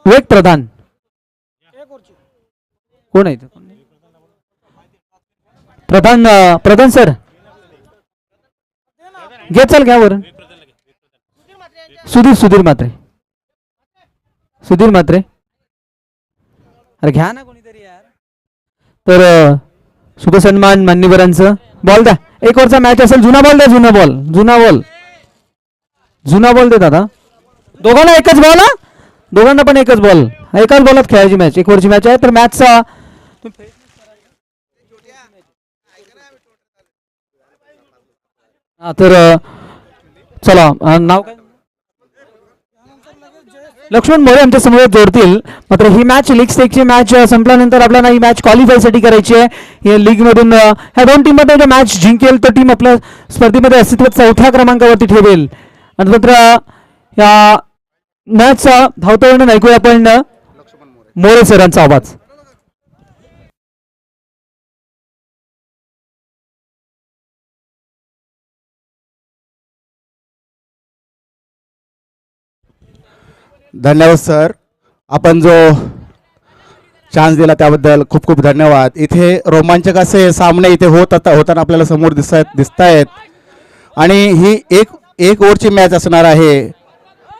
विवेक प्रधान कोण आहे प्रधान प्रधान सर घे चल घ्या वर सुधीर म्हात्रे अरे घ्या ना कोणीतरी यार. तर शुभसन्मान मान्यवरांचं बॉल द्या. एक ओव्हरचा मॅच असेल. जुना बॉल द्या. जुना बॉल दे दादा. दोघांना एकच बॉल. दोघांना पण एकच बॉल. एकाच बॉलात खेळायची मॅच. एक ओव्हरची मॅच आहे. तर मॅचचा तर चला नाव काय लक्ष्मण मोरे आमच्या समोर जोडतील. मात्र ही मॅच लीग स्टेकची मॅच संपल्यानंतर आपल्याला ही मॅच क्वालिफायसाठी करायची आहे. या लीग मधून ह्या दोन टीम मध्ये मॅच जिंकेल तर टीम आपल्या स्पर्धेमध्ये अस्तित्वात 4थ्या क्रमांकावरती ठेवेल. आणि मात्र या मॅचचा धावता वर्णन ऐकूया आपण मोरे सरांचा आवाज. धन्यवाद सर. आपण जो चान्स दिला त्याबद्दल खूप खूप धन्यवाद. इथे रोमांचक असे सामने इथे होताना आपल्याला समोर दिसत आहेत. आणि ही एक ओव्हरची मॅच असणार आहे.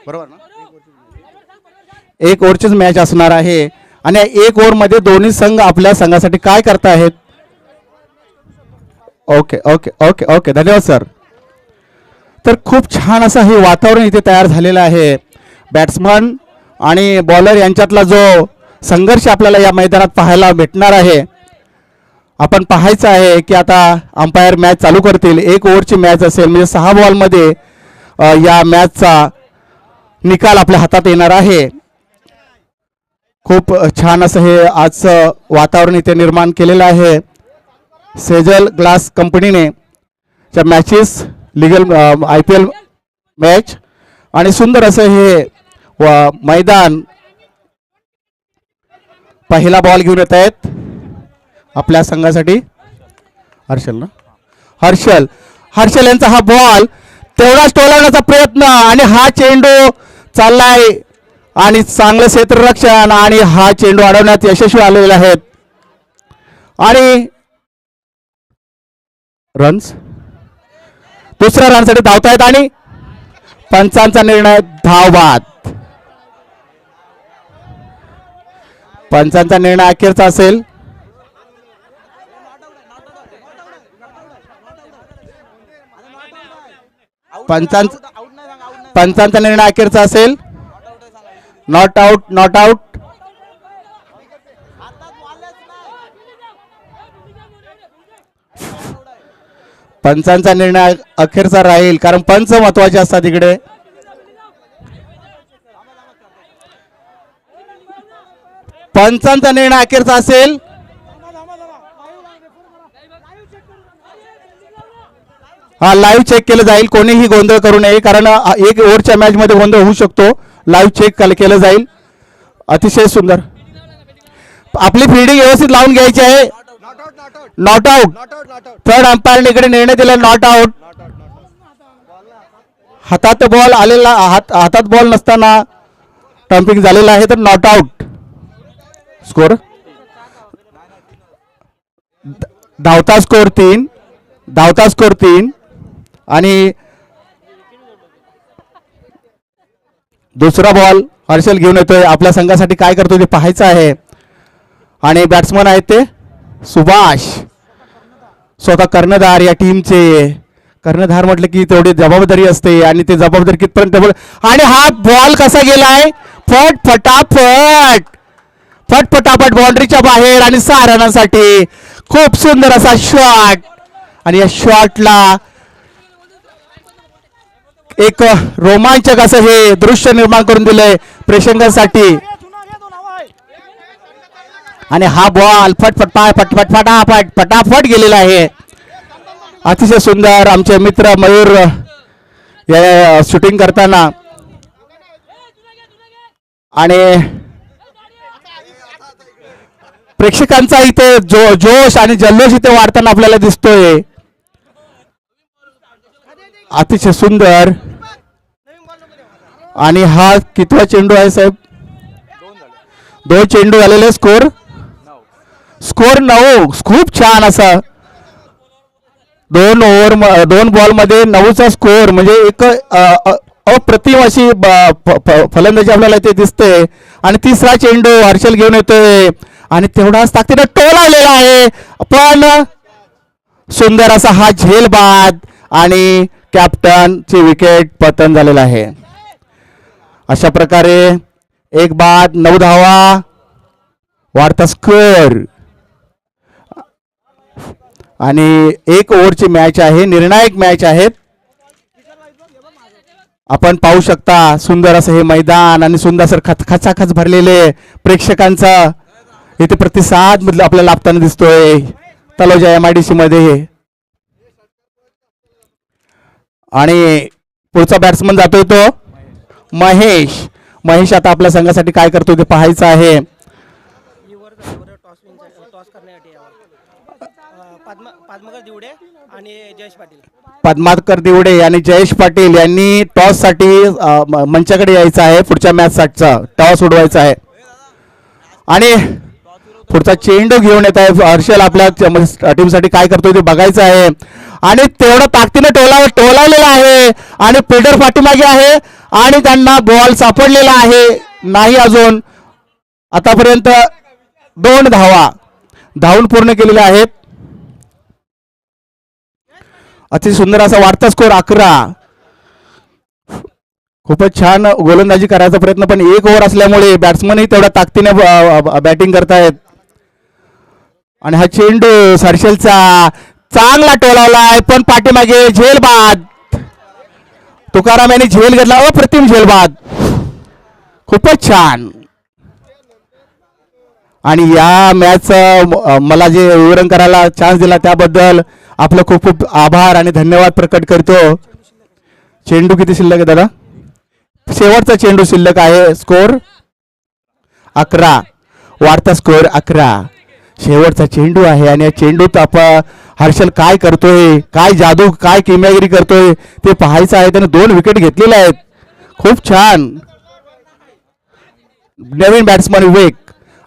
बरोबर ना. एक ओव्हरचीच मॅच असणार आहे. आणि एक ओव्हरमध्ये दोन्ही संघ आपल्या संघासाठी काय करत आहेत. ओके ओके ओके ओके धन्यवाद सर. तर खूप छान असं हे वातावरण इथे तयार झालेलं आहे. बॅट्समन आणि बॉलर यांच्यातला जो संघर्ष आपल्याला या मैदानात पाहायला भेटणार आहे. आपण पाहायचं आहे की आता अंपायर मॅच चालू करतील. एक ओव्हरची मॅच असेल म्हणजे 6 बॉलमध्ये या मॅचचा निकाल आपल्या हातात येणार आहे. खूप छान असं हे आजचं वातावरण इथे निर्माण केलेलं आहे सेजल ग्लास कंपनीने. च्या मॅचेस लीगल IPL मॅच आणि सुंदर असं हे मैदान. पहिला बॉल घेऊन येत आहेत आपल्या संघासाठी हर्षल यांचा हा बॉल तेवढाच टोलवण्याचा प्रयत्न आणि हा चेंडू चाललाय आणि चांगलं क्षेत्ररक्षण आणि हा चेंडू अडवण्यात यशस्वी आलेले आहेत. आणि रन्स दुसऱ्या रनसाठी धावतायत आणि पंचांचा निर्णय धावबाद. पंचांचा निर्णय अखेरचा असेल. पंचांचा निर्णय अखेरचा असेल. Not out. पंचांचा निर्णय अखेरचा राहील कारण पंच महत्वाचे असतात इकडे. पंचांचा निर्णय अखेरचा असेल. हा लाईव्ह चेक केलं जाईल. कोणीही गोंधळ करू नये कारण एक ओव्हरच्या मॅच मध्ये गोंधळ होऊ शकतो. लाईव्ह चेक केलं जाईल. अतिशय सुंदर. आपली फिल्डिंग व्यवस्थित लावून घ्यायची आहे. Not out. थर्ड अंपायरने इकडे निर्णय दिला नॉट आउट. हातात बॉल आलेला हातात बॉल नसताना स्टंपिंग झालेला आहे तर नॉट आउट. स्कोर धावता स्कोर 3 आणि दुसरा बॉल हर्षल घेऊन येतोय. आपल्या संघासाठी काय करतोय ते पाहायचं आहे. आणि बॅट्समन आहेत ते सुभाष स्वतः कर्णधार या टीमचे. कर्णधार म्हटलं की तेवढी जबाबदारी असते आणि ते जबाबदारी कितपर्यंत. आणि हा बॉल कसा गेलाय फटाफट बाउंड्रीच्या बाहेर आणि 6 रनांसाठी खूप सुंदर असा शॉट. आणि या शॉटला एक रोमांचक असं हे दृश्य निर्माण करून दिलंय प्रेक्षकांसाठी. आणि हा बॉल फटाफट गेलेला आहे. अतिशय सुंदर. आमचे मित्र मयूर या शूटिंग करताना आणि प्रेक्षकांचा इथे जोश आणि जल्लोष इथे वाढताना आपल्याला दिसतोय. अतिशय सुंदर. आणि हा कितवा चेंडू आहे साहेब? 2 चेंडू झालेले. स्कोर 9. खूप छान असा 2 बॉलमध्ये 9चा स्कोर. म्हणजे एक अप्रतिम अशी फलंदाजी आपल्याला इथे दिसते. आणि तिसरा चेंडू हर्षल घेऊन येतोय आणि तेवढाच ताकदीने टोलावलेला आहे. पण सुंदर असा हा झेलबाद आणि कॅप्टनची विकेट पतन झालेला आहे. अशा प्रकारे 1 बाद 9 धावा वाढता स्कोर. आणि 1 ओव्हरची मॅच आहे, निर्णायक मॅच आहे. आपण पाहू शकता सुंदर असं हे मैदान आणि सुंदर असं खचाखच भरलेले प्रेक्षकांचा इथे प्रतिसाद आपल्याला लाभताना दिसतोय तलोजा MIDC मध्ये. आणि पुढचा बॅट्समन जातोय तो महेश आता आपल्या संघासाठी काय करतोय ते पाहायचं आहे. पद्माकर दिवडे आणि जयेश पाटील यांनी टॉस साठी मंचाकडे यायचं आहे. पुढच्या मॅच साठीचा टॉस उडवायचा आहे. आणि पुढचा चेंडू घेऊन येत आहे हर्षल. आपल्या टीमसाठी काय करतोय ते बघायचं आहे. आणि तेवढं ताकदीने टोलावलेला आहे आणि फिल्डर पाठीमागे आहे आणि त्यांना बॉल सापडलेला आहे नाही. अजून आतापर्यंत 2 धावून पूर्ण केलेल्या आहेत. अति सुंदर असा वाढता स्कोर 11. खूपच छान गोलंदाजी करायचा प्रयत्न, पण 1 ओव्हर असल्यामुळे बॅट्समनही तेवढ्या ताकदीने बॅटिंग करतायत. आणि हा चेंडू हर्षलचा चांगला टोलावलाय पण पाठीमागे झेलबाद. तुकाराम यांनी झेल घेतला. अप्रतिम झेलबाद. खूपच छान. आणि या मॅच मला जे विवरण करायला चान्स दिला त्याबद्दल आपलं खूप खूप आभार आणि धन्यवाद प्रकट करतो. चेंडू किती शिल्लक आहे दादा? शेवटचा चेंडू शिल्लक आहे. स्कोर 11. वाढता स्कोर 11. शेवटचा चेंडू आहे आणि या चेंडूत हर्षल काय करतोय, काय जादू, काय किमयागिरी करतोय ते पाहायचं आहे. त्याने 2 विकेट घेतलेल्या आहेत. खूप छान. नवीन बॅट्समन विवेक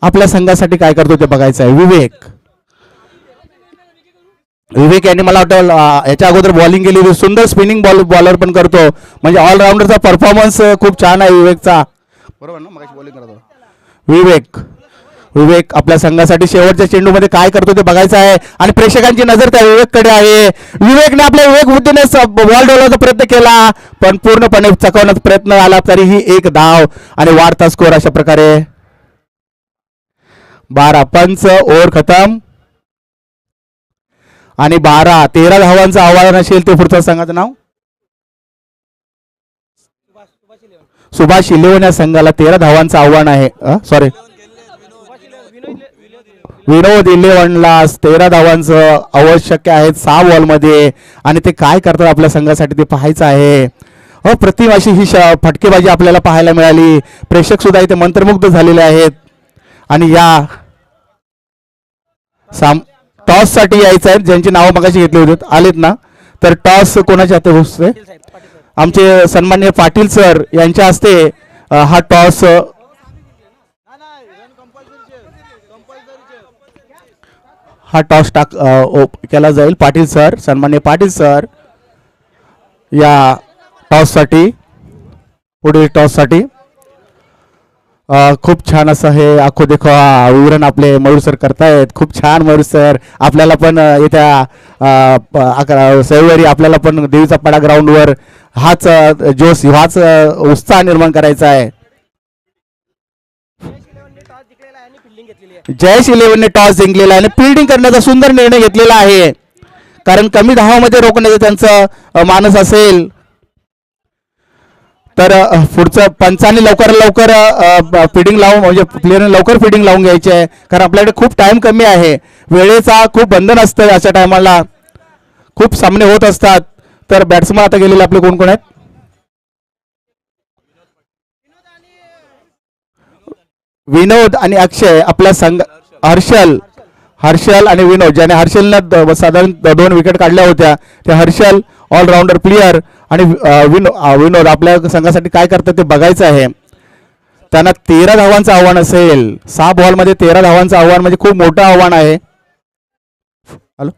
आपल्या संघासाठी काय करतो ते बघायचं आहे. विवेक यांनी मला वाटतं याच्या अगोदर बॉलिंग केली. सुंदर स्पिनिंग बॉलर पण करतो. म्हणजे ऑलराऊंडरचा परफॉर्मन्स खूप छान आहे विवेकचा. बरोबर ना? मगाशी बॉलिंग करतो विवेक आपल्या संघासाठी शेवटच्या चेंडूमध्ये काय करतो ते बघायचं आहे. आणि प्रेक्षकांची नजर त्या विवेककडे आहे. विवेकने आपल्या विवेक बुद्धीने बॉल डोलवण्याचा प्रयत्न केला पण पूर्णपणे चकवण्याचा प्रयत्न आला. तरीही 1 धाव आणि वाढता स्कोर. अशा प्रकारे 12 पंच. ओव्हर खतम. आणि 13 धावांचं आव्हान असेल ते पुढच्या संघाचं नाव सुभाष इलेव्हन या संघाला 13 धावांचं आव्हान आहे. सॉरी, विनोद 11ला 13 धावांचं आवश्यक आहे 6 बॉलमध्ये. आणि ते काय करतात आपल्या संघासाठी ते पाहायचं आहे. अप्रतिम अशी ही फटकेबाजी आपल्याला पाहायला मिळाली. प्रेक्षक सुद्धा इथे मंत्रमुग्ध झालेले आहेत. आणि या टॉस साठी यायचं आहे. ज्यांची नावं मगाशी घेतली होती आलेत ना, तर टॉस कोणाच्या हाती बसते? आमचे सन्माननीय पाटील सर यांच्या हस्ते हा टॉस केला जाईल. पाटील सर, सन्माननीय पाटील सर या टॉस साठी, पुढील टॉस साठी खूप छान असं हे आखो देखो विवरण आपले मयूर सर करतायत. खूप छान मयूर सर. आपल्याला पण येत्या 11 रविवारी आपल्याला पण देवीचा पाडा ग्राउंडवर हाच जोश, हाच उत्साह निर्माण करायचा आहे. जयेश 11ने टॉस जिंकलेला आहे आणि फिल्डिंग करण्याचा सुंदर निर्णय घेतलेला आहे. कारण कमी धावामध्ये रोखण्याचं त्यांचं मानस असेल तर पुढचं पंचांनी लवकर फिडिंग लावून, म्हणजे प्लेअरने लवकर फिडिंग लावून घ्यायची आहे. कारण आपल्याकडे खूप टाइम कमी आहे. वेळेचा खूप बंधन असतं. अशा टायमाला खूप सामने होत असतात. तर बॅट्समन आता गेलेले आपले कोण कोण आहेत? विनोद आणि अक्षय आपला संघ. हर्षल आणि विनोद, ज्याने हर्षलनं साधारण 2 विकेट काढल्या होत्या. ते हर्षल ऑलराऊंडर प्लेयर आणि विनोद आपल्या संघासाठी काय करतात ते बघायचं आहे. त्यांना 13 धावांचं आव्हान असेल. 6 बॉलमध्ये 13 धावांचं आव्हान म्हणजे खूप मोठं आव्हान आहे. हॅलो,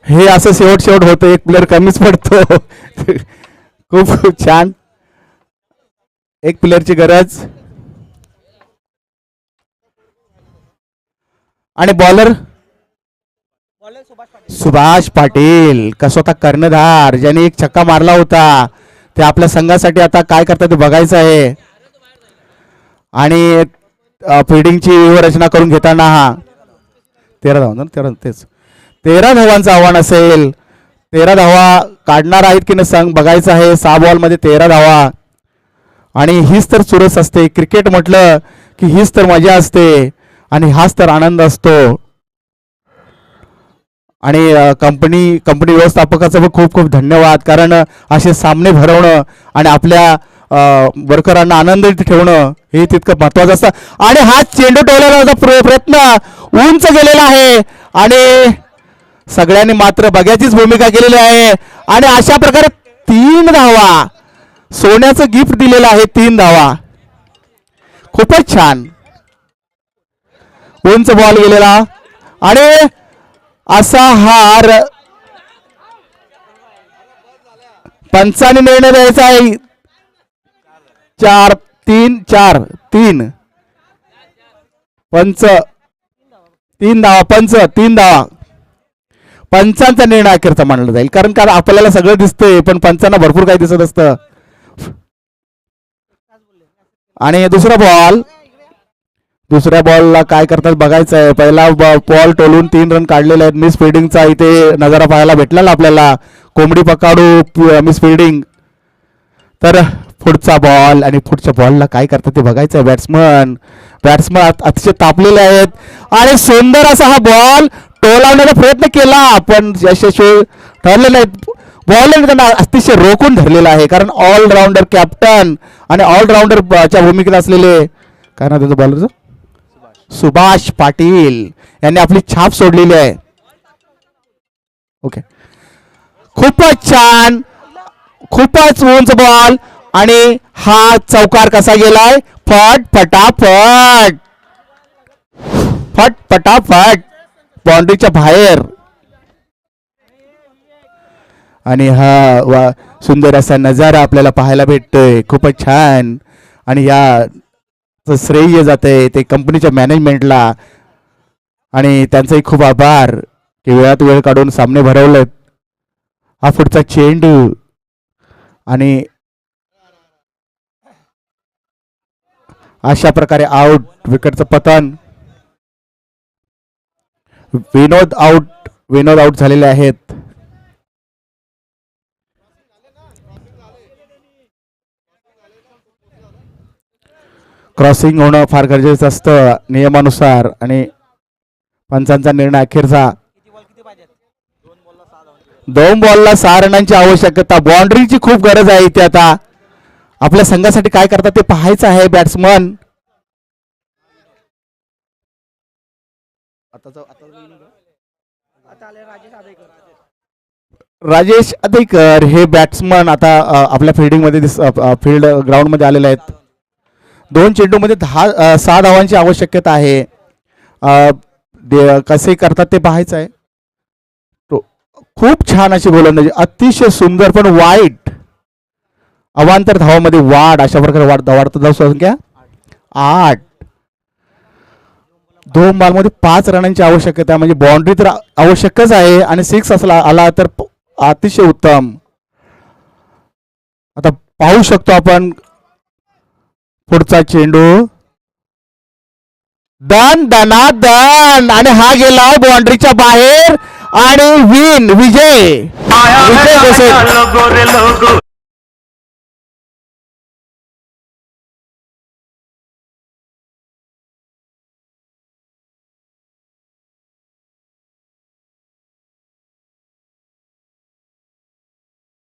हे असं शेवट होतं, एक प्लेअर कमीच पडतो. खूप खूप छान, एक प्लेअरची गरज. आणि बॉलर सुभाष पाटील स्वतः कर्णधार ज्याने एक छक्का मारला होता, ते आपल्या संघासाठी आता काय करतात ते बघायचं आहे. आणि फिल्डिंगची रचना करून घेताना हा 13 धावा, 13 धावांचं आव्हान असेल. 13 धावा काढणार आहेत की नाही बघायचं आहे. 6 बॉलमध्ये 13 धावा, आणि हीच तर चुरस असते. क्रिकेट म्हटलं की हीच तर मजा असते आणि हाच तर आनंद असतो. आणि कंपनी व्यवस्थापकाचं पण खूप खूप धन्यवाद, कारण असे सामने भरवणं आणि आपल्या वर्करांना आनंदित ठेवणं हे तितकं महत्वाचं असतं. आणि हा चेंडू टोलवण्याचा प्रयत्न उंच गेलेला आहे आणि सगळ्यांनी मात्र बघ्याचीच भूमिका केलेली आहे. आणि अशा प्रकारे 3 धावा, सोन्याचं गिफ्ट दिलेलं आहे. 3 धावा, खूपच छान. उंच बॉल गेलेला आणि असा हार पंचाने निर्णय द्यायचा आहे. 4-3 पंच 3 धावा, पंच 3 धावा. पंचांचा निर्णय अखेरचा मानला जाईल, कारण आपल्याला सगळं दिसतंय पण पंचांना भरपूर काही दिसत असतं. आणि दुसऱ्या बॉलला काय करतात बघायचं आहे. पहिला बॉल टोलून 3 रन काढलेले आहेत. मिस फिल्डिंगचा इथे नजारा पाहायला भेटला आपल्याला. कोंबडी पकाडू मिस फिल्डिंग. तर पुढचा बॉल, आणि पुढच्या बॉलला काय करतात ते बघायचं आहे. बॅट्समन अतिशय तापलेले आहेत आणि सुंदर असा हा बॉल टोलावण्याचा प्रयत्न केला पण यशस्वी ठरले नाहीत. बॉलर त्यांना अतिशय रोखून धरलेला आहे, कारण ऑलराऊंडर कॅप्टन आणि ऑलराऊंडरच्या भूमिकेत असलेले काय ना त्याचं बॉलरचं सुभाष पाटील यांनी आपली छाप सोडलेली आहे. ओके, खूपच छान, खूपच उंच बॉल. आणि हा चौकार कसा गेलाय, फटाफट बाउंड्रीच्या बाहेर. आणि हा सुंदर असा नजारा आपल्याला पाहायला भेटतोय, खूपच छान. आणि या श्रेय जाते ते कंपनीच्या मॅनेजमेंटला, आणि त्यांचाही खूप आभार की वेळात वेळ काढून सामने भरवलेत. हा पुढचा चेंडू आणि अशा प्रकारे आउट, विकेटचं पतन. विनोद आउट झालेले आहेत. क्रॉसिंग होणं फार गरजेचं असतं नियमानुसार, आणि पंचांचा निर्णय अखेरचा. 2 बॉलला 6 रनांची आवश्यकता. बाउंड्रीची खूप गरज आहे इथे. आता आपल्या संघासाठी काय करतात ते पाहायचं आहे बॅट्समन. राजेश अदेकर हे बॅट्समन आता आपल्या फिल्डिंग मध्ये फील्ड ग्राउंड मध्ये आलेले आहेत. 2 चेंडूमध्ये 6 धावांची आवश्यकता आहे. कसे करतात ते पाहायचं आहे. खूप छान अशी गोलंदाजी, अतिशय सुंदर, पण वाईट अवांतर धावामध्ये वाढ. अशा प्रकारे वाढत धाव संख्या 8. 2 बॉलमध्ये 5 रनांची आवश्यकता, म्हणजे बाउंड्री तर आवश्यकच आहे आणि 6 आला तर अतिशय उत्तम. आता पाहू शकतो आपण पुढचा चेंडू, दन आणि हा गेला बाउंड्रीच्या बाहेर आणि विजय घोषित.